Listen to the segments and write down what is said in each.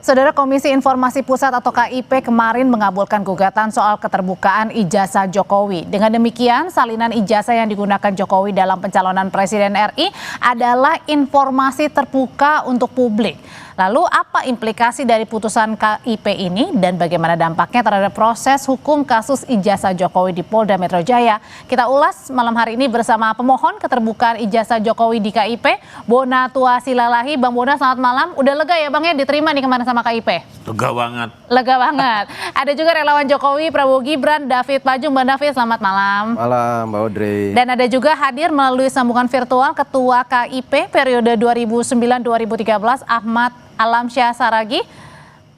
Saudara, Komisi Informasi Pusat atau KIP kemarin mengabulkan gugatan soal keterbukaan ijazah Jokowi. Dengan demikian, salinan ijazah yang digunakan Jokowi dalam pencalonan Presiden RI adalah informasi terbuka untuk publik. Lalu apa implikasi dari putusan KIP ini dan bagaimana dampaknya terhadap proses hukum kasus ijazah Jokowi di Polda Metro Jaya? Kita ulas malam hari ini bersama pemohon keterbukaan ijazah Jokowi di KIP, Bona Tua Silalahi. Bang Bona, selamat malam. Udah lega ya Bang ya diterima nih kemarin sama KIP? Lega banget. Lega banget. Ada juga relawan Jokowi, Prabowo Gibran, David Pajung. Bang David, selamat malam. Malam, Mbak Audrey. Dan ada juga hadir melalui sambungan virtual Ketua KIP periode 2009-2013, Ahmad Alamsyah Saragih.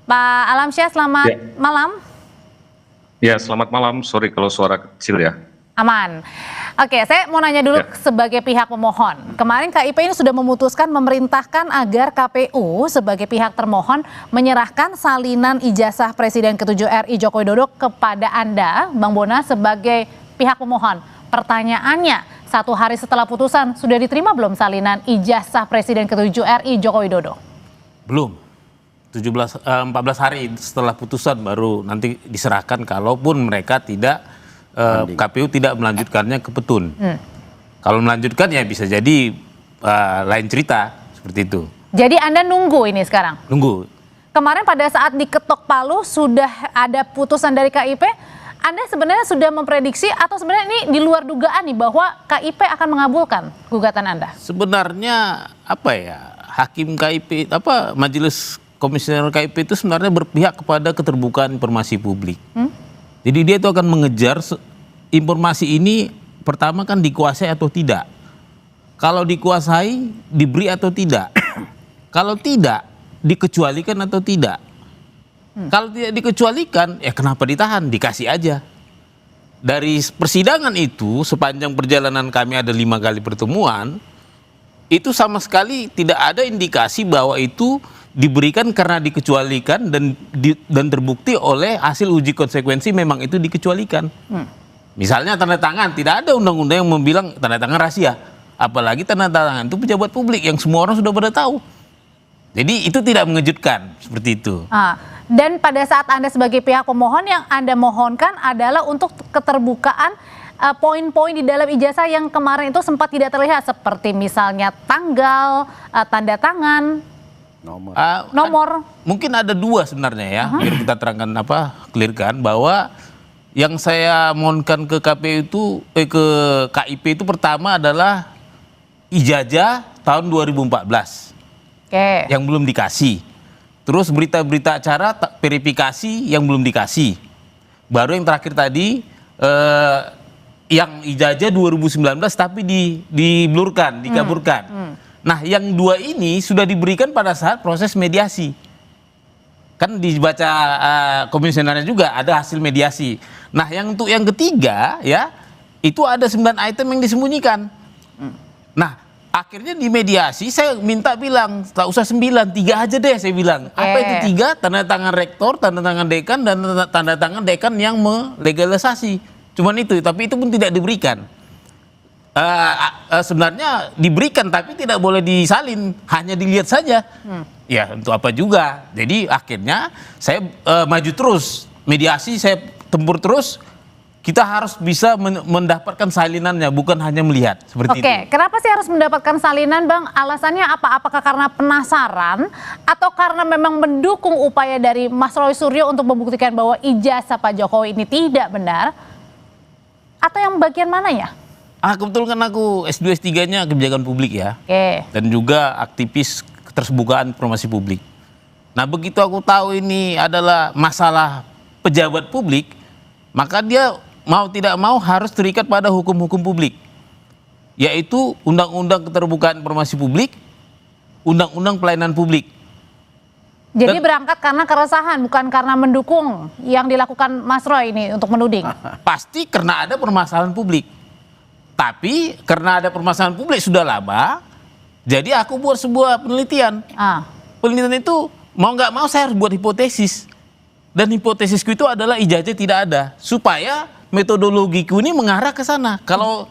Pak Alamsyah, selamat malam. Ya, selamat malam. Sorry kalau suara kecil ya. Aman. Oke, saya mau nanya dulu sebagai pihak pemohon. Kemarin KIP ini sudah memutuskan memerintahkan agar KPU sebagai pihak termohon menyerahkan salinan ijazah Presiden ke-7 RI Joko Widodo kepada Anda, Bang Bona, sebagai pihak pemohon. Pertanyaannya, 1 hari setelah putusan, sudah diterima belum salinan ijazah Presiden ke-7 RI Joko Widodo? Belum. 14 hari setelah putusan baru nanti diserahkan kalaupun mereka tidak KPU tidak melanjutkannya ke petun. Kalau melanjutkan ya bisa jadi lain cerita seperti itu. Jadi Anda nunggu ini sekarang? Nunggu. Kemarin pada saat diketok palu sudah ada putusan dari KIP, Anda sebenarnya sudah memprediksi atau sebenarnya ini di luar dugaan nih bahwa KIP akan mengabulkan gugatan Anda? Sebenarnya apa ya, hakim KIP, majelis komisioner KIP itu sebenarnya berpihak kepada keterbukaan informasi publik. Jadi dia itu akan mengejar informasi ini pertama kan dikuasai atau tidak. Kalau dikuasai, diberi atau tidak. Kalau tidak, dikecualikan atau tidak. Kalau tidak dikecualikan, ya kenapa ditahan? Dikasih aja. Dari persidangan itu, sepanjang perjalanan kami ada 5 kali pertemuan, itu sama sekali tidak ada indikasi bahwa itu diberikan karena dikecualikan dan terbukti oleh hasil uji konsekuensi memang itu dikecualikan. Misalnya tanda tangan, tidak ada undang-undang yang membilang tanda tangan rahasia. Apalagi tanda tangan itu pejabat publik yang semua orang sudah pada tahu. Jadi itu tidak mengejutkan seperti itu. Dan pada saat Anda sebagai pihak pemohon yang Anda mohonkan adalah untuk keterbukaan poin-poin di dalam ijazah yang kemarin itu sempat tidak terlihat seperti misalnya tanggal, tanda tangan, nomor. Mungkin ada 2 sebenarnya ya. Biar kita terangkan clearkan bahwa yang saya mohonkan ke KPU itu ke KIP itu pertama adalah ijazah tahun 2014. Yang belum dikasih. Terus berita-berita acara verifikasi yang belum dikasih. Baru yang terakhir tadi yang ijazah 2019 tapi diblurkan, dikaburkan. Nah, yang 2 ini sudah diberikan pada saat proses mediasi. Kan dibaca komisionernya juga ada hasil mediasi. Nah, yang untuk yang ketiga ya, itu ada 9 item yang disembunyikan. Nah, akhirnya di mediasi saya minta bilang, tak usah 9, 3 aja deh saya bilang. Apa itu 3? Tanda tangan rektor, tanda tangan dekan, dan tanda tangan dekan yang melegalisasi. Cuman itu, tapi itu pun tidak diberikan. Sebenarnya diberikan tapi tidak boleh disalin, hanya dilihat saja. Ya untuk apa juga. Jadi akhirnya saya maju terus, mediasi saya tempur terus. Kita harus bisa mendapatkan salinannya, bukan hanya melihat seperti itu. Kenapa sih harus mendapatkan salinan, Bang? Alasannya apa? Apakah karena penasaran atau karena memang mendukung upaya dari Mas Roy Suryo untuk membuktikan bahwa ijazah Pak Jokowi ini tidak benar? Atau yang bagian mana ya? Kebetulan kan aku S2 S3-nya kebijakan publik ya. Dan juga aktivis keterbukaan informasi publik. Nah, begitu aku tahu ini adalah masalah pejabat publik, maka dia mau tidak mau harus terikat pada hukum-hukum publik. Yaitu Undang-Undang Keterbukaan Informasi Publik, Undang-Undang Pelayanan Publik. Jadi berangkat karena keresahan, bukan karena mendukung yang dilakukan Mas Roy ini untuk menuding? Pasti karena ada permasalahan publik. Tapi karena ada permasalahan publik sudah lama, jadi aku buat sebuah penelitian. Penelitian itu mau nggak mau saya harus buat hipotesis. Dan hipotesisku itu adalah ijazah tidak ada. Supaya metodologiku ini mengarah ke sana. Kalau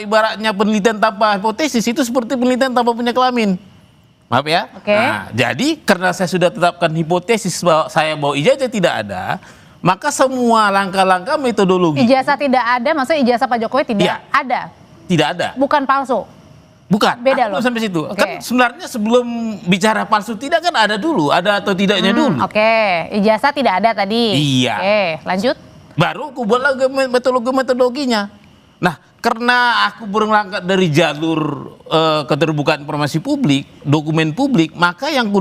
ibaratnya penelitian tanpa hipotesis itu seperti penelitian tanpa punya kelamin. Maaf ya. Oke. Nah, jadi karena saya sudah tetapkan hipotesis bahwa ijazah tidak ada, maka semua langkah-langkah metodologi Ijazah tidak ada, maksudnya ijazah Pak Jokowi tidak Iya. ada, tidak ada. bukan palsu. Bukan. Beda Aku loh. belum sampai situ. Oke. Kan sebenarnya sebelum bicara palsu tidak kan ada dulu, ada atau tidaknya dulu. Oke, ijazah tidak ada tadi. Iya. Oke, lanjut. Baru aku buat lagi metodologinya. Nah, karena aku berangkat dari jalur keterbukaan informasi publik, dokumen publik, maka yang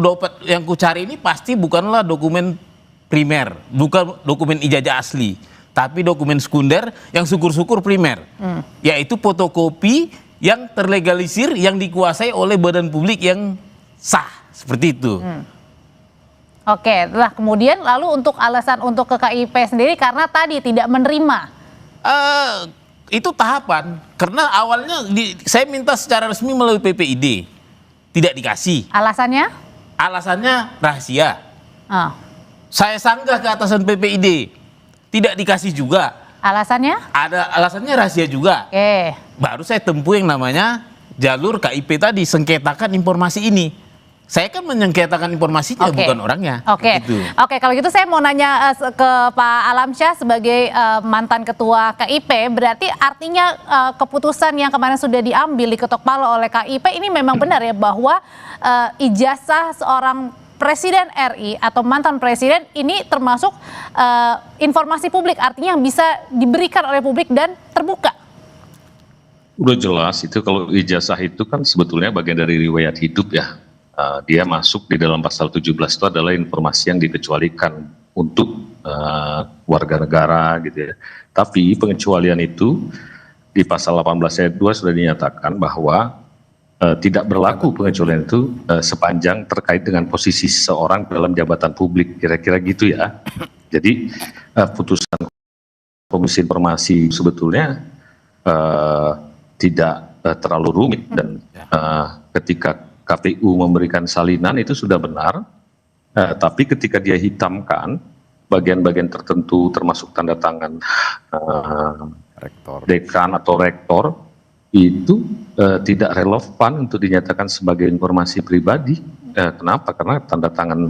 ku cari ini pasti bukanlah dokumen primer, bukan dokumen ijazah asli, tapi dokumen sekunder yang syukur-syukur primer, yaitu fotokopi yang terlegalisir, yang dikuasai oleh badan publik yang sah, seperti itu. Oke, lah kemudian lalu untuk alasan untuk ke KIP sendiri karena tadi tidak menerima. Itu tahapan, karena awalnya saya minta secara resmi melalui PPID, tidak dikasih. Alasannya? Alasannya rahasia. Ah. Saya sanggah ke atasan PPID, tidak dikasih juga. Alasannya? Ada alasannya rahasia juga. Oke. Baru saya tempuh yang namanya jalur KIP tadi, sengketakan informasi ini. Saya kan menyengketakan informasinya, Oke. bukan orangnya. Oke, Gitu. oke. Kalau gitu saya mau nanya ke Pak Alamsyah sebagai mantan ketua KIP, berarti artinya keputusan yang kemarin sudah diambil diketok palu oleh KIP ini memang benar ya bahwa ijazah seorang Presiden RI atau mantan presiden ini termasuk informasi publik, artinya yang bisa diberikan oleh publik dan terbuka. Udah jelas itu kalau ijazah itu kan sebetulnya bagian dari riwayat hidup ya. Dia masuk di dalam pasal 17 itu adalah informasi yang dikecualikan untuk warga negara gitu ya. Tapi pengecualian itu di pasal 18 ayat 2 sudah dinyatakan bahwa tidak berlaku pengecualian itu sepanjang terkait dengan posisi seseorang dalam jabatan publik, kira-kira gitu ya. Jadi putusan Komisi Informasi sebetulnya tidak terlalu rumit dan ketika KPU memberikan salinan itu sudah benar, tapi ketika dia hitamkan bagian-bagian tertentu termasuk tanda tangan dekan atau rektor itu tidak relevan untuk dinyatakan sebagai informasi pribadi. Kenapa? Karena tanda tangan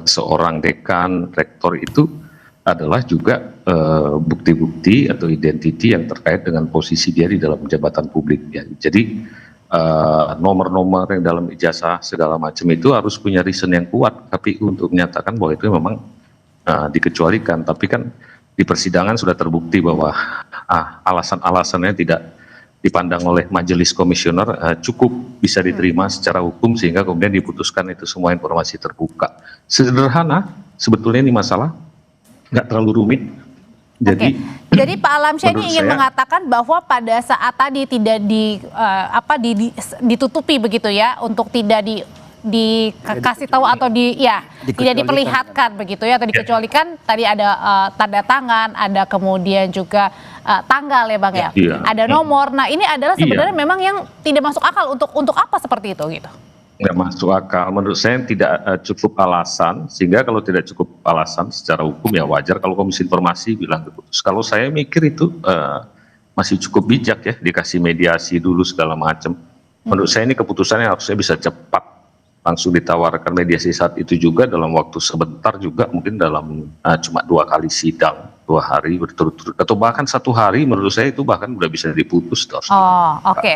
seorang dekan, rektor itu adalah juga bukti-bukti atau identiti yang terkait dengan posisi dia di dalam jabatan publik. Ya. Jadi nomor-nomor yang dalam ijazah segala macam itu harus punya reason yang kuat KPU untuk menyatakan bahwa itu memang dikecualikan. Tapi kan di persidangan sudah terbukti bahwa alasan-alasannya tidak dipandang oleh majelis komisioner cukup bisa diterima secara hukum sehingga kemudian diputuskan itu semua informasi terbuka. Sederhana, sebetulnya ini masalah nggak terlalu rumit. Jadi, Jadi Pak Alamsyah ini ingin saya- mengatakan bahwa pada saat tadi tidak ditutupi begitu ya untuk tidak dikasih tahu atau tidak diperlihatkan begitu ya atau dikecualikan tadi ada tanda tangan, ada kemudian juga tanggal ya Bang ya. Iya. Ada nomor. Nah, ini adalah sebenarnya Iya. memang yang tidak masuk akal untuk apa seperti itu gitu. nggak masuk akal. Menurut saya tidak cukup alasan, sehingga kalau tidak cukup alasan secara hukum ya wajar kalau Komisi Informasi bilang diputus. Kalau saya mikir itu masih cukup bijak ya, dikasih mediasi dulu segala macam. Menurut saya ini keputusannya harusnya bisa cepat, langsung ditawarkan mediasi saat itu juga dalam waktu sebentar juga, mungkin dalam cuma 2 kali sidang, 2 hari berturut-turut, atau bahkan 1 hari menurut saya itu bahkan udah bisa diputus. Oh, oke.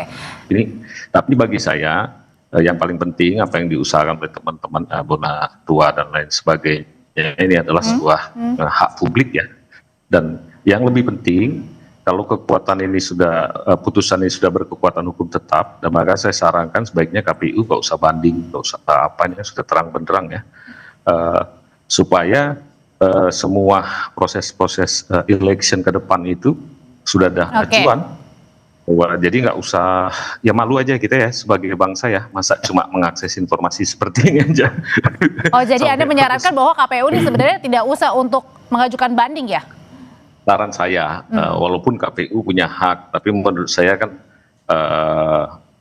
Ini, tapi bagi saya yang paling penting apa yang diusahakan oleh teman-teman Bona Tua dan lain sebagainya ini adalah sebuah hak publik ya. Dan yang lebih penting kalau kekuatan ini sudah putusan ini sudah berkekuatan hukum tetap, dan maka saya sarankan sebaiknya KPU nggak usah banding, nggak usah apanya, sudah terang benderang ya, supaya semua proses-proses election ke depan itu sudah ada acuan. Jadi nggak usah, ya malu aja kita ya sebagai bangsa ya, masa cuma mengakses informasi seperti ini aja. Oh, jadi Anda Sampai menyarankan bahwa KPU ini sebenarnya tidak usah untuk mengajukan banding ya? saran saya, walaupun KPU punya hak, tapi menurut saya kan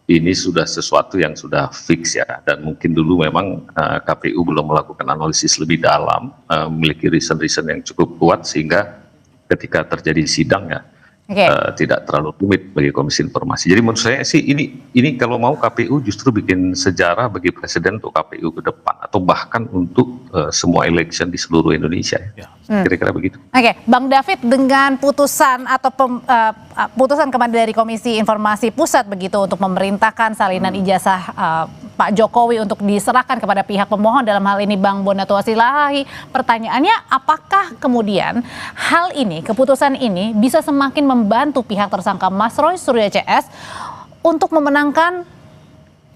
ini sudah sesuatu yang sudah fix ya, dan mungkin dulu memang KPU belum melakukan analisis lebih dalam, memiliki reason-reason yang cukup kuat sehingga ketika terjadi sidang ya, Oke. tidak terlalu rumit bagi Komisi Informasi. Jadi menurut saya sih ini kalau mau KPU justru bikin sejarah bagi Presiden untuk KPU ke depan atau bahkan untuk semua election di seluruh Indonesia. Ya. Kira-kira begitu. Oke, Bang David, dengan putusan atau putusan kemarin dari Komisi Informasi Pusat begitu untuk memerintahkan salinan ijazah Pak Jokowi untuk diserahkan kepada pihak pemohon, dalam hal ini Bang Bonatua Silahi, pertanyaannya apakah kemudian hal ini, keputusan ini bisa semakin membantu pihak tersangka Mas Roy Suryo CS untuk memenangkan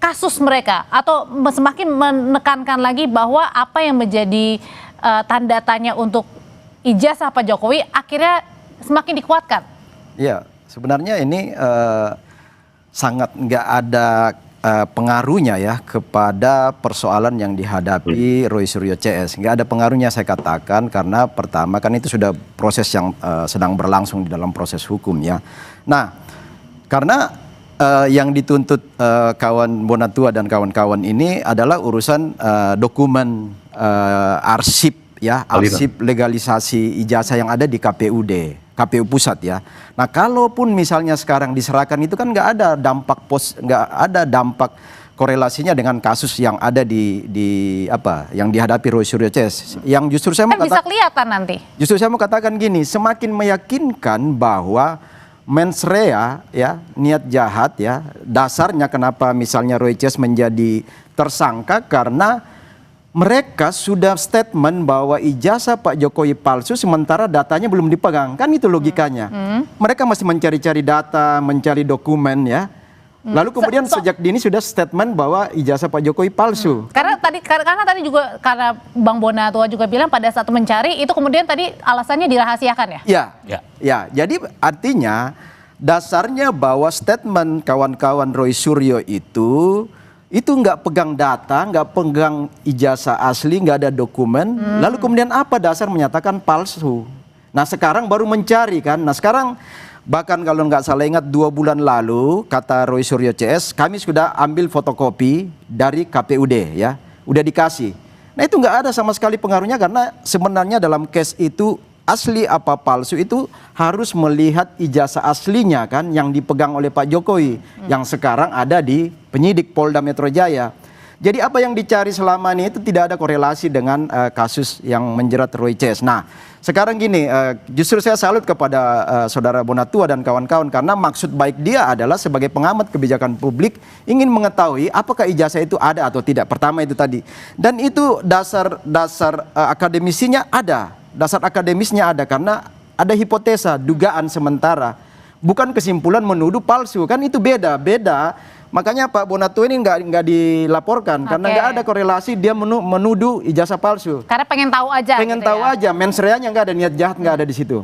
kasus mereka, atau semakin menekankan lagi bahwa apa yang menjadi tanda tanya untuk ijazah Pak Jokowi akhirnya semakin dikuatkan? Ya, sebenarnya ini sangat nggak ada pengaruhnya ya kepada persoalan yang dihadapi Roy Suryo CS. Nggak ada pengaruhnya saya katakan, karena pertama kan itu sudah proses yang sedang berlangsung di dalam proses hukum ya. Nah, karena yang dituntut kawan Bonatua dan kawan-kawan ini adalah urusan dokumen arsip ya, arsip legalisasi ijazah yang ada di KPU Pusat ya. Nah, kalaupun misalnya sekarang diserahkan itu kan nggak ada dampak korelasinya dengan kasus yang ada yang dihadapi Roy Suryo CS. Yang justru saya mau bisa kelihatan nanti. Justru saya mau katakan gini, semakin meyakinkan bahwa mens rea ya, niat jahat ya, dasarnya kenapa misalnya Roy CS menjadi tersangka karena mereka sudah statement bahwa ijazah Pak Jokowi palsu sementara datanya belum dipegang. Kan itu logikanya. Mereka masih mencari-cari data, mencari dokumen ya. Lalu kemudian sejak dini sudah statement bahwa ijazah Pak Jokowi palsu. Karena tadi juga karena Bang Bonatua juga bilang pada saat mencari itu kemudian tadi alasannya dirahasiakan ya? Ya. Jadi artinya dasarnya bahwa statement kawan-kawan Roy Suryo itu nggak pegang data, nggak pegang ijazah asli, nggak ada dokumen. Lalu kemudian apa dasar menyatakan palsu? Nah, sekarang baru mencari kan. Nah, sekarang bahkan kalau nggak salah ingat 2 bulan lalu kata Roy Suryo CS, kami sudah ambil fotokopi dari KPUD ya, udah dikasih. Nah, itu nggak ada sama sekali pengaruhnya, karena sebenarnya dalam case itu asli apa palsu itu harus melihat ijazah aslinya kan yang dipegang oleh Pak Jokowi yang sekarang ada di penyidik Polda Metro Jaya. Jadi apa yang dicari selama ini itu tidak ada korelasi dengan kasus yang menjerat Roy CS. Nah, sekarang gini, justru saya salut kepada saudara Bonatua dan kawan-kawan, karena maksud baik dia adalah sebagai pengamat kebijakan publik ingin mengetahui apakah ijazah itu ada atau tidak. Pertama itu tadi. Dan itu dasar akademisinya ada. Dasar akademisnya ada, karena ada hipotesa, dugaan sementara, bukan kesimpulan menuduh palsu, kan itu beda. Makanya Pak Bonatua ini nggak dilaporkan karena nggak ada korelasi dia menuduh ijazah palsu. Karena pengen tahu aja. Aja, mens rea-nya nggak ada, niat jahat nggak ada di situ.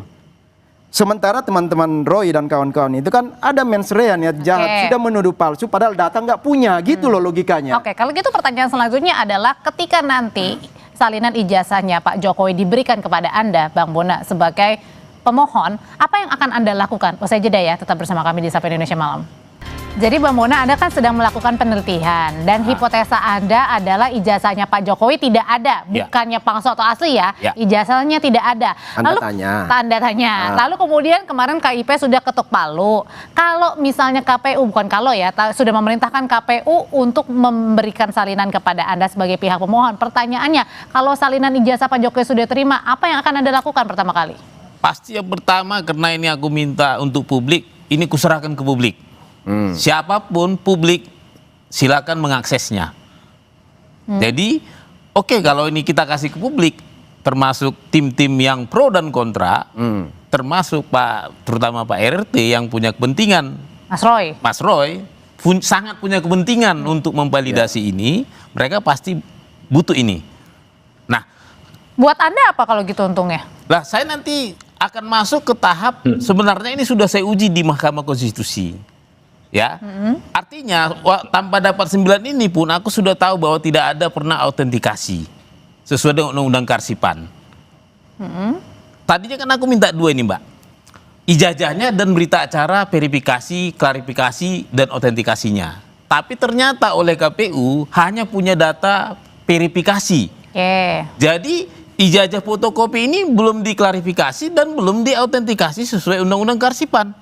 Sementara teman-teman Roy dan kawan-kawan itu kan ada mens rea, niat jahat, sudah menuduh palsu padahal data nggak punya, gitu loh logikanya. Oke, kalau gitu pertanyaan selanjutnya adalah ketika nanti salinan ijazahnya Pak Jokowi diberikan kepada Anda, Bang Bona, sebagai pemohon, apa yang akan Anda lakukan? Usai jeda ya, tetap bersama kami di Sapa Indonesia Malam. Jadi Bang Bona, Anda kan sedang melakukan penelitian dan hipotesa Anda adalah ijazahnya Pak Jokowi tidak ada, bukannya palsu atau asli ya, ijazahnya tidak ada. Tanda tanya. Lalu kemudian kemarin KIP sudah ketuk palu. Kalau misalnya KPU, bukan kalau ya, sudah memerintahkan KPU untuk memberikan salinan kepada Anda sebagai pihak pemohon. Pertanyaannya, kalau salinan ijazah Pak Jokowi sudah terima, apa yang akan Anda lakukan pertama kali? Pasti yang pertama, karena ini aku minta untuk publik, ini kuserahkan ke publik. Siapapun publik silakan mengaksesnya. Jadi oke, kalau ini kita kasih ke publik, termasuk tim-tim yang pro dan kontra, termasuk terutama Pak RT yang punya kepentingan, Mas Roy sangat punya kepentingan untuk memvalidasi ini, mereka pasti butuh ini. Nah, buat Anda apa kalau gitu untungnya? Lah, saya nanti akan masuk ke tahap sebenarnya ini sudah saya uji di Mahkamah Konstitusi. Ya, artinya tanpa dapat 9 ini pun aku sudah tahu bahwa tidak ada pernah autentikasi sesuai dengan Undang-Undang Karsipan. Tadinya kan aku minta 2 ini, Mbak, ijazahnya dan berita acara verifikasi, klarifikasi dan autentikasinya. Tapi ternyata oleh KPU hanya punya data verifikasi. Jadi ijazah fotokopi ini belum diklarifikasi dan belum diautentikasi sesuai Undang-Undang Kearsipan.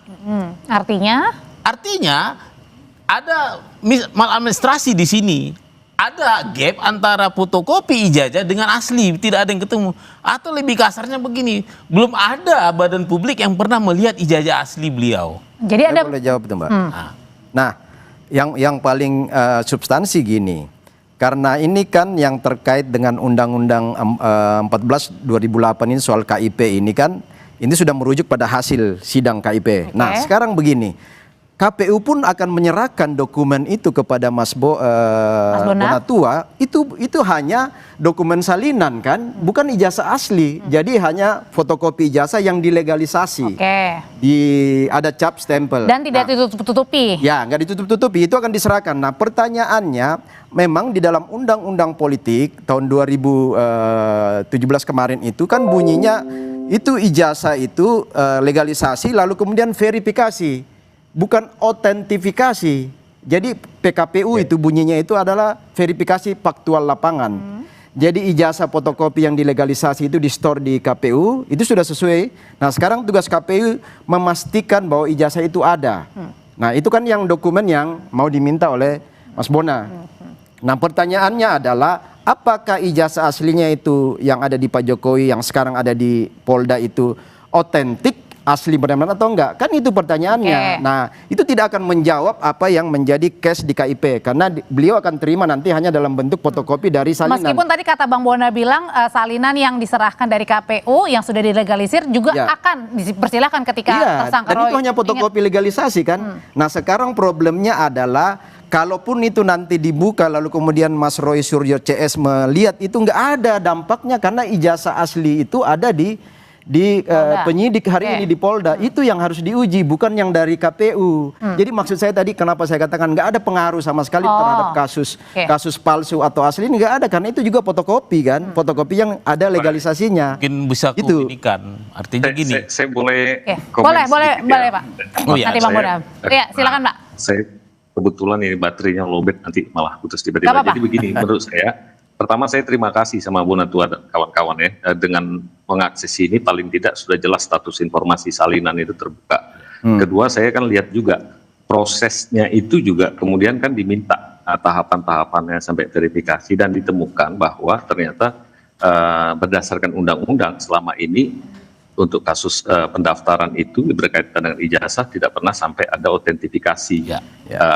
Artinya? Artinya ada maladministrasi di sini. Ada gap antara fotokopi ijazah dengan asli, tidak ada yang ketemu. Atau lebih kasarnya begini, belum ada badan publik yang pernah melihat ijazah asli beliau. Jadi Saya ada boleh jawab tuh, Mbak. Nah, yang paling substansi gini, karena ini kan yang terkait dengan Undang-Undang 14 2008 ini soal KIP ini kan, ini sudah merujuk pada hasil sidang KIP. Nah, sekarang begini, KPU pun akan menyerahkan dokumen itu kepada Mas Bonatua, itu hanya dokumen salinan kan, bukan ijazah asli. Jadi hanya fotokopi ijazah yang dilegalisasi. Ada cap stempel. Dan tidak ditutup-tutupi. Ya, nggak ditutup-tutupi, itu akan diserahkan. Nah, pertanyaannya memang di dalam Undang-Undang Politik tahun 2017 kemarin itu kan bunyinya itu ijazah itu legalisasi lalu kemudian verifikasi. Bukan autentifikasi. Jadi PKPU itu bunyinya itu adalah verifikasi faktual lapangan. Jadi ijazah fotokopi yang dilegalisasi itu di store di KPU, itu sudah sesuai. Nah, sekarang tugas KPU memastikan bahwa ijazah itu ada. Nah, itu kan yang dokumen yang mau diminta oleh Mas Bona. Nah, pertanyaannya adalah apakah ijazah aslinya itu yang ada di Pak Jokowi, yang sekarang ada di Polda itu otentik? Asli benar-benar atau enggak? Kan itu pertanyaannya. Nah, itu tidak akan menjawab apa yang menjadi case di KIP karena beliau akan terima nanti hanya dalam bentuk fotokopi dari salinan. Meskipun tadi kata Bang Bona bilang salinan yang diserahkan dari KPU yang sudah dilegalisir juga akan dipersilahkan ketika tersangka dan itu hanya fotokopi legalisasi kan. Nah, sekarang problemnya adalah kalaupun itu nanti dibuka lalu kemudian Mas Roy Suryo CS melihat itu enggak ada dampaknya karena ijazah asli itu ada di penyidik hari ini di Polda. Itu yang harus diuji, bukan yang dari KPU. Jadi maksud saya tadi kenapa saya katakan nggak ada pengaruh sama sekali terhadap kasus palsu atau asli ini nggak ada karena itu juga fotokopi kan, fotokopi yang ada legalisasinya. Mungkin bisa komunikan. Artinya gini. Saya boleh boleh Pak. Nanti Bang Bona. Ya, silakan Pak. Saya kebetulan ini baterainya lowbat nanti malah putus tiba-tiba. Jadi begini menurut saya. Pertama saya terima kasih sama Bonatua dan kawan-kawan ya, dengan mengakses ini paling tidak sudah jelas status informasi salinan itu terbuka. Kedua saya kan lihat juga prosesnya itu juga kemudian kan diminta tahapan-tahapannya sampai verifikasi dan ditemukan bahwa ternyata berdasarkan undang-undang selama ini untuk kasus pendaftaran itu berkaitan dengan ijazah tidak pernah sampai ada autentifikasi.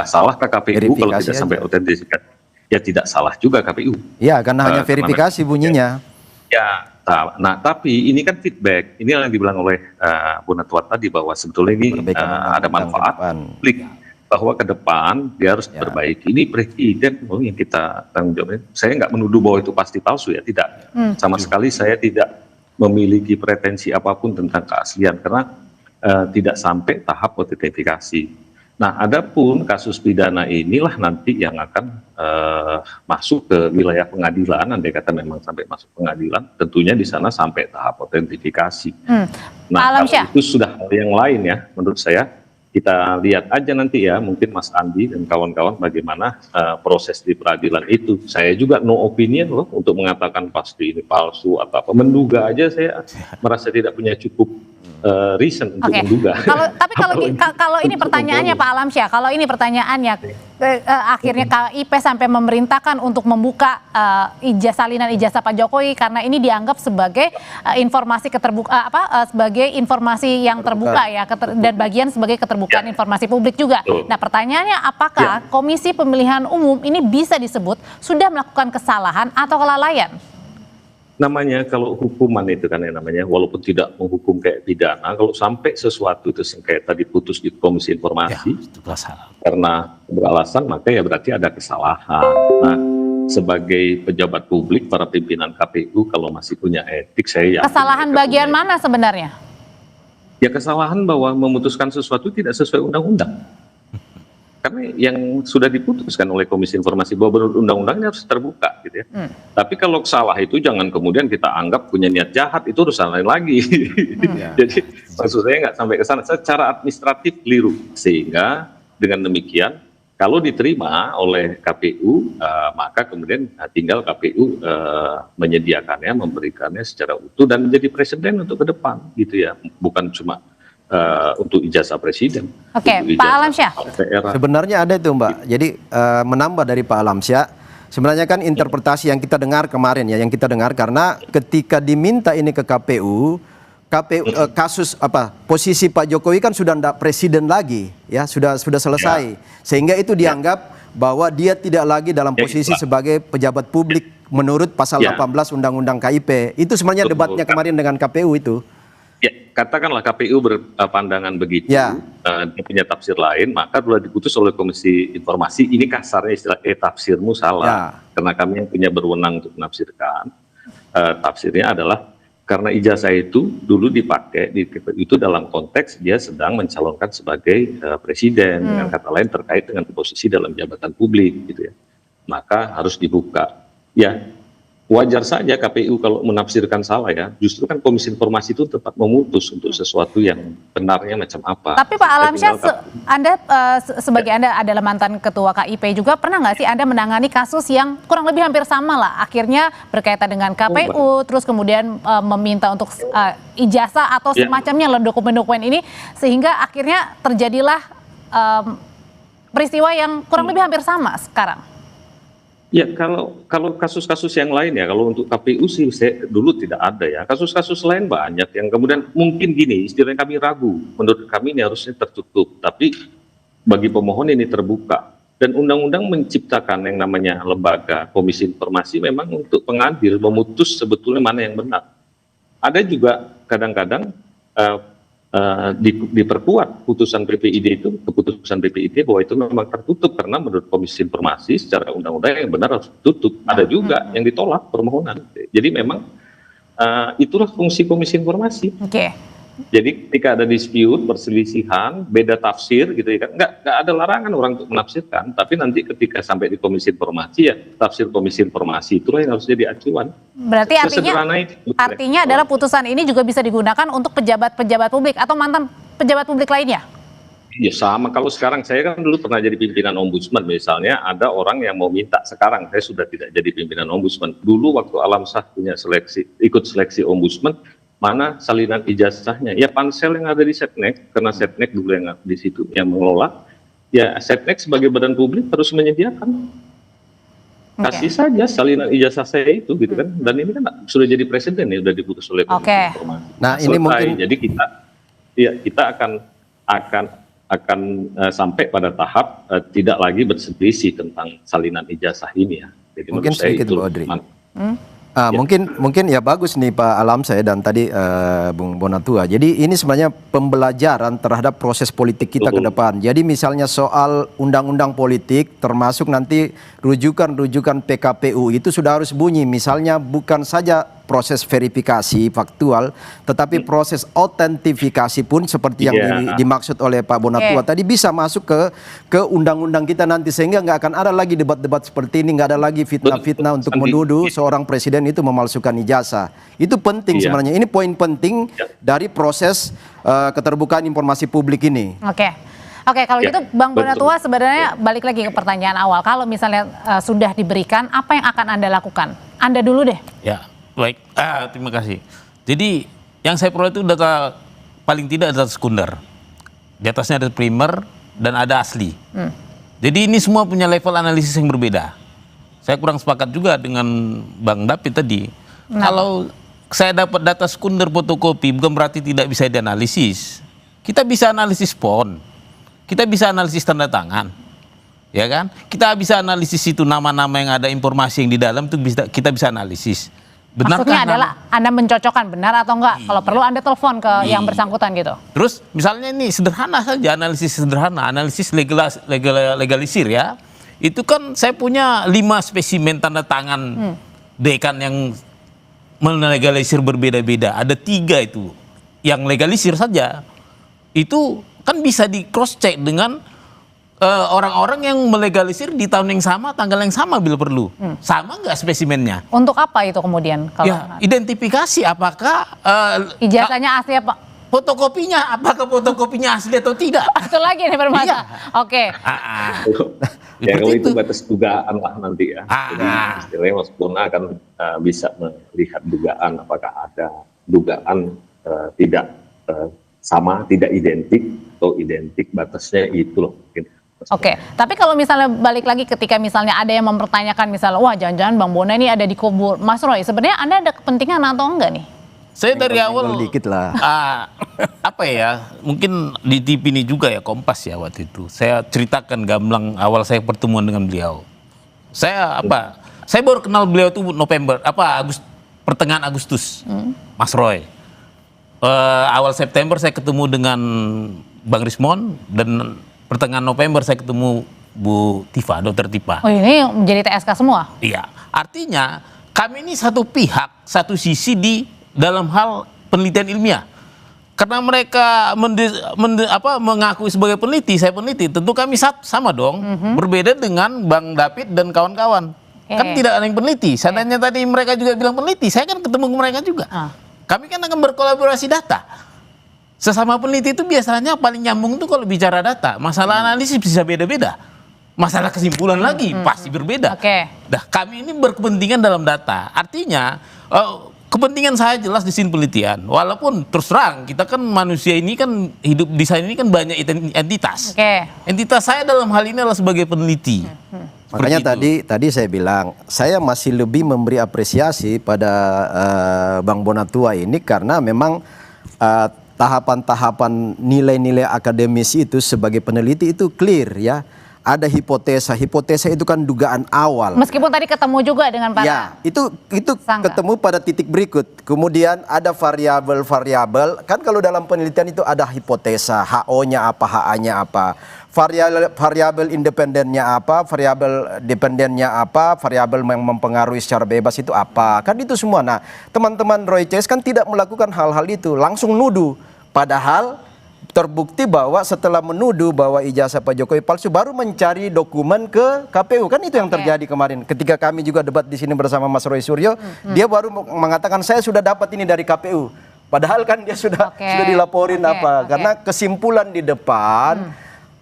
Salahkah KPU kalau tidak sampai autentifikasi? Ya tidak salah juga KPU. Ya, karena hanya verifikasi bunyinya. Ya, nah tapi ini kan feedback. Ini yang dibilang oleh Bonatua tadi bahwa sebetulnya ini ada manfaat publik. Bahwa ke depan dia harus perbaiki. Ini presiden yang kita tanggung jawab. Saya nggak menuduh bahwa itu pasti palsu ya, tidak. Sama sekali saya tidak memiliki pretensi apapun tentang keaslian karena tidak sampai tahap autentifikasi. Nah, adapun kasus pidana inilah nanti yang akan masuk ke wilayah pengadilan. Andai kata memang sampai masuk pengadilan, tentunya di sana sampai tahap autentifikasi. Nah, kalau itu sudah hal yang lain ya, menurut saya. Kita lihat aja nanti ya, mungkin Mas Andi dan kawan-kawan bagaimana proses di peradilan itu. Saya juga no opinion loh untuk mengatakan pasti ini palsu atau apa. Menduga aja saya merasa tidak punya cukup reason untuk menduga. Tapi kalau ini pertanyaannya Pak Alamsyah, kalau ini pertanyaannya akhirnya KIP sampai memerintahkan untuk membuka salinan ijazah Pak Jokowi karena ini dianggap sebagai informasi sebagai informasi yang terbuka ya dan bagian sebagai keterbukaan informasi publik juga. Nah, pertanyaannya apakah Komisi Pemilihan Umum ini bisa disebut sudah melakukan kesalahan atau kelalaian? Namanya kalau hukuman itu kan yang namanya walaupun tidak menghukum kayak pidana, kalau sampai sesuatu itu sengketa diputus di Komisi Informasi karena beralasan maka ya berarti ada kesalahan. Nah, sebagai pejabat publik para pimpinan KPU kalau masih punya etik saya kesalahan bagian mana sebenarnya? Ya kesalahan bahwa memutuskan sesuatu tidak sesuai undang-undang. Karena yang sudah diputuskan oleh Komisi Informasi bahwa undang-undangnya harus terbuka gitu ya. Tapi kalau salah itu jangan kemudian kita anggap punya niat jahat, itu urusan lain lagi. Jadi maksud saya nggak sampai ke sana. Secara administratif keliru. Sehingga dengan demikian Kalau diterima oleh KPU, maka kemudian tinggal KPU menyediakannya, memberikannya secara utuh dan menjadi presiden untuk ke depan, gitu ya. Bukan cuma untuk ijazah presiden. Oke, Pak Alamsyah. Sebenarnya ada itu Mbak. Jadi menambah dari Pak Alamsyah, sebenarnya kan interpretasi yang kita dengar kemarin ya, yang kita dengar karena ketika diminta ini ke KPU, kasus posisi Pak Jokowi kan sudah tidak presiden lagi ya, sudah selesai, sehingga itu dianggap bahwa dia tidak lagi dalam posisi sebagai pejabat publik menurut pasal 18 Undang-Undang KIP. Itu sebenarnya debatnya kemarin dengan KPU itu. Ya, katakanlah KPU berpandangan begitu, dia punya tafsir lain, maka telah diputus oleh Komisi Informasi. Ini kasarnya istilah tafsirmu salah, karena kami yang punya berwenang untuk menafsirkan. Tafsirnya adalah karena ijazah itu dulu dipakai itu dalam konteks dia sedang mencalonkan sebagai presiden, dengan kata lain terkait dengan posisi dalam jabatan publik, gitu ya. Maka harus dibuka. Ya, wajar saja KPU kalau menafsirkan salah ya. Justru kan Komisi Informasi itu tetap memutus untuk sesuatu yang benarnya macam apa. Tapi Pak Alamsyah, Anda sebagai Anda adalah mantan ketua KIP juga, pernah nggak sih Anda menangani kasus yang kurang lebih hampir sama lah, akhirnya berkaitan dengan KPU, terus kemudian meminta untuk ijazah atau semacamnya lah dokumen-dokumen ini, sehingga akhirnya terjadilah peristiwa yang kurang lebih hampir sama sekarang? Ya, kalau kasus-kasus yang lain ya, kalau untuk KPU sih saya dulu tidak ada ya. Kasus-kasus lain banyak yang kemudian mungkin gini, istilahnya kami ragu. Menurut kami ini harusnya tertutup, tapi bagi pemohon ini terbuka. Dan undang-undang menciptakan yang namanya lembaga Komisi Informasi memang untuk pengadil, memutus sebetulnya mana yang benar. Ada juga kadang-kadang diperkuat putusan PPID itu, keputusan PPID bahwa itu memang tertutup karena menurut Komisi Informasi secara undang-undang yang benar harus ditutup. Ada juga yang ditolak permohonan. Jadi memang itulah fungsi Komisi Informasi. Jadi ketika ada dispute, perselisihan, beda tafsir gitu ya kan, nggak ada larangan orang untuk menafsirkan, tapi nanti ketika sampai di Komisi Informasi ya tafsir Komisi Informasi itulah yang harus jadi acuan. Berarti artinya adalah putusan ini juga bisa digunakan untuk pejabat-pejabat publik atau mantan pejabat publik lainnya? Ya sama, kalau sekarang saya kan dulu pernah jadi pimpinan ombudsman misalnya, ada orang yang mau minta, sekarang saya sudah tidak jadi pimpinan ombudsman. Dulu waktu Alamsyah punya ikut seleksi ombudsman, mana salinan ijazahnya? Ya pansel yang ada di Setnek, karena Setnek dulu yang di situ yang mengelola. Ya Setnek sebagai badan publik harus menyediakan. Kasih saja salinan ijazah saya itu, gitu kan. Dan ini kan sudah jadi presiden ya, sudah diputus oleh Komisi Informasi. Nah, ini mungkin jadi kita akan sampai pada tahap tidak lagi berselisih tentang salinan ijazah ini ya. Jadi mungkin sedikit Bu Audrey. Ya. Mungkin ya bagus nih Pak Alamsyah dan tadi Bung Bonatua. Jadi ini sebenarnya pembelajaran terhadap proses politik kita ke depan. Jadi misalnya soal undang-undang politik termasuk nanti rujukan-rujukan PKPU itu sudah harus bunyi. Misalnya bukan saja proses verifikasi faktual, tetapi proses autentifikasi pun seperti yang dimaksud oleh Pak Bonatua tadi bisa masuk ke undang-undang kita nanti, sehingga nggak akan ada lagi debat-debat seperti ini, nggak ada lagi fitnah-fitnah untuk menuduh seorang presiden itu memalsukan ijazah. Itu penting sebenarnya. Ini poin penting dari proses keterbukaan informasi publik ini. Oke, kalau gitu Bang Bonatua sebenarnya balik lagi ke pertanyaan awal. Kalau misalnya sudah diberikan, apa yang akan Anda lakukan? Anda dulu deh. Ya, baik. Terima kasih. Jadi yang saya peroleh itu data paling tidak data sekunder. Di atasnya ada primer dan ada asli. Jadi ini semua punya level analisis yang berbeda. Saya kurang sepakat juga dengan Bang David tadi. Kalau saya dapat data sekunder fotokopi bukan berarti tidak bisa dianalisis. Kita bisa analisis PON. Kita bisa analisis tanda tangan, ya kan? Kita bisa analisis itu nama-nama yang ada informasi yang di dalam itu kita bisa analisis. Maksudnya adalah Anda mencocokkan benar atau enggak? Kalau perlu Anda telepon ke yang bersangkutan gitu. Terus misalnya ini sederhana saja, analisis sederhana, analisis legalisir ya. Itu kan saya punya 5 spesimen tanda tangan dekan yang melegalisir berbeda-beda. Ada 3 itu yang legalisir saja. Itu kan bisa di cross check dengan orang-orang yang melegalisir di tahun yang sama, tanggal yang sama bila perlu. Sama nggak spesimennya? Untuk apa itu kemudian? Kalau ya, identifikasi apakah ijazahnya asli apa fotokopinya, apakah fotokopinya asli atau tidak? Itu lagi nih bermasalah. Oke. Ya kalau Seperti itu batas dugaan lah nanti ya. Jadi istilahnya Mas Bona akan bisa melihat dugaan apakah ada dugaan tidak sama, tidak identik atau identik, batasnya itu loh mungkin. Oke, tapi kalau misalnya balik lagi ketika misalnya ada yang mempertanyakan misalnya, wah jangan-jangan Bang Bona ini ada di kubu Mas Roy, sebenarnya Anda ada kepentingan atau enggak nih? Saya dari awal dikit lah. apa ya, mungkin di TV ini juga ya, Kompas ya waktu itu. Saya ceritakan gamblang awal saya pertemuan dengan beliau. Saya baru kenal beliau itu November, pertengahan Agustus, Mas Roy. Awal September saya ketemu dengan Bang Rismon, dan pertengahan November saya ketemu Bu Tifa, Dr. Tifa. Oh ini menjadi TSK semua? Iya, artinya kami ini satu pihak, satu sisi di dalam hal penelitian ilmiah. Karena mereka mengakui sebagai peneliti, saya peneliti, tentu kami sama dong. Berbeda dengan Bang David dan kawan-kawan. Kan tidak ada yang peneliti. Seandainya tadi mereka juga bilang peneliti, saya kan ketemu mereka juga. Kami kan akan berkolaborasi data. Sesama peneliti itu biasanya paling nyambung tuh kalau bicara data. Masalah analisis bisa beda-beda. Masalah kesimpulan lagi pasti berbeda. Nah, kami ini berkepentingan dalam data. Artinya kepentingan saya jelas di sini penelitian. Walaupun terus terang kita kan manusia ini kan hidup di sana ini kan banyak entitas. Entitas saya dalam hal ini adalah sebagai peneliti. Makanya tadi saya bilang saya masih lebih memberi apresiasi pada Bang Bonatua ini karena memang tahapan-tahapan nilai-nilai akademis itu sebagai peneliti itu clear ya. Ada hipotesa itu kan dugaan awal. Meskipun tadi ketemu juga dengan para ya, itu sangka. ketemu pada titik berikut. Kemudian ada variabel-variabel. Kan kalau dalam penelitian itu ada hipotesa, HO-nya apa, HA-nya apa. Variabel independennya apa, variabel dependennya apa, variabel yang mempengaruhi secara bebas itu apa. Kan itu semua. Nah, teman-teman Roy Case kan tidak melakukan hal-hal itu, langsung nuduh. Padahal terbukti bahwa setelah menuduh bahwa ijazah Pak Jokowi palsu baru mencari dokumen ke KPU. Kan itu yang terjadi kemarin. Ketika kami juga debat di sini bersama Mas Roy Suryo, dia baru mengatakan saya sudah dapat ini dari KPU. Padahal kan dia sudah dilaporin karena kesimpulan di depan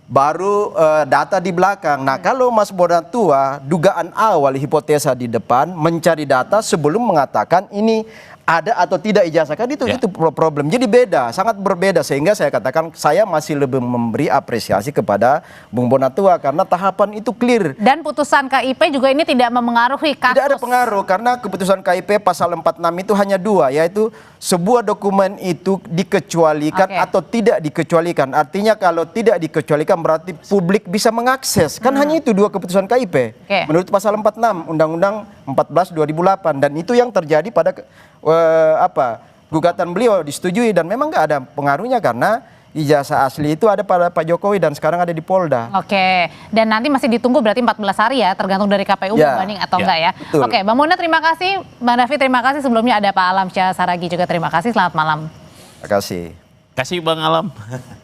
baru data di belakang. Nah, kalau Mas Bonatua dugaan awal hipotesa di depan, mencari data sebelum mengatakan ini ada atau tidak ijazah, kan itu problem. Jadi beda, sangat berbeda, sehingga saya katakan saya masih lebih memberi apresiasi kepada Bung Bonatua karena tahapan itu clear. Dan putusan KIP juga ini tidak memengaruhi kasus. Tidak ada pengaruh karena keputusan KIP pasal 46 itu hanya dua, yaitu sebuah dokumen itu dikecualikan atau tidak dikecualikan. Artinya kalau tidak dikecualikan berarti publik bisa mengakses. Kan hanya itu dua keputusan KIP. Menurut pasal 46 Undang-Undang 14 2008, dan itu yang terjadi pada gugatan beliau disetujui, dan memang nggak ada pengaruhnya karena ijazah asli itu ada pada Pak Jokowi dan sekarang ada di Polda. Dan nanti masih ditunggu berarti 14 hari ya, tergantung dari KPU membanding atau enggak ya. Betul. Bang Bona terima kasih, Bang David terima kasih, sebelumnya ada Pak Alam Syah Saragi juga terima kasih, selamat malam. Terima kasih. Kasih Bang Alam.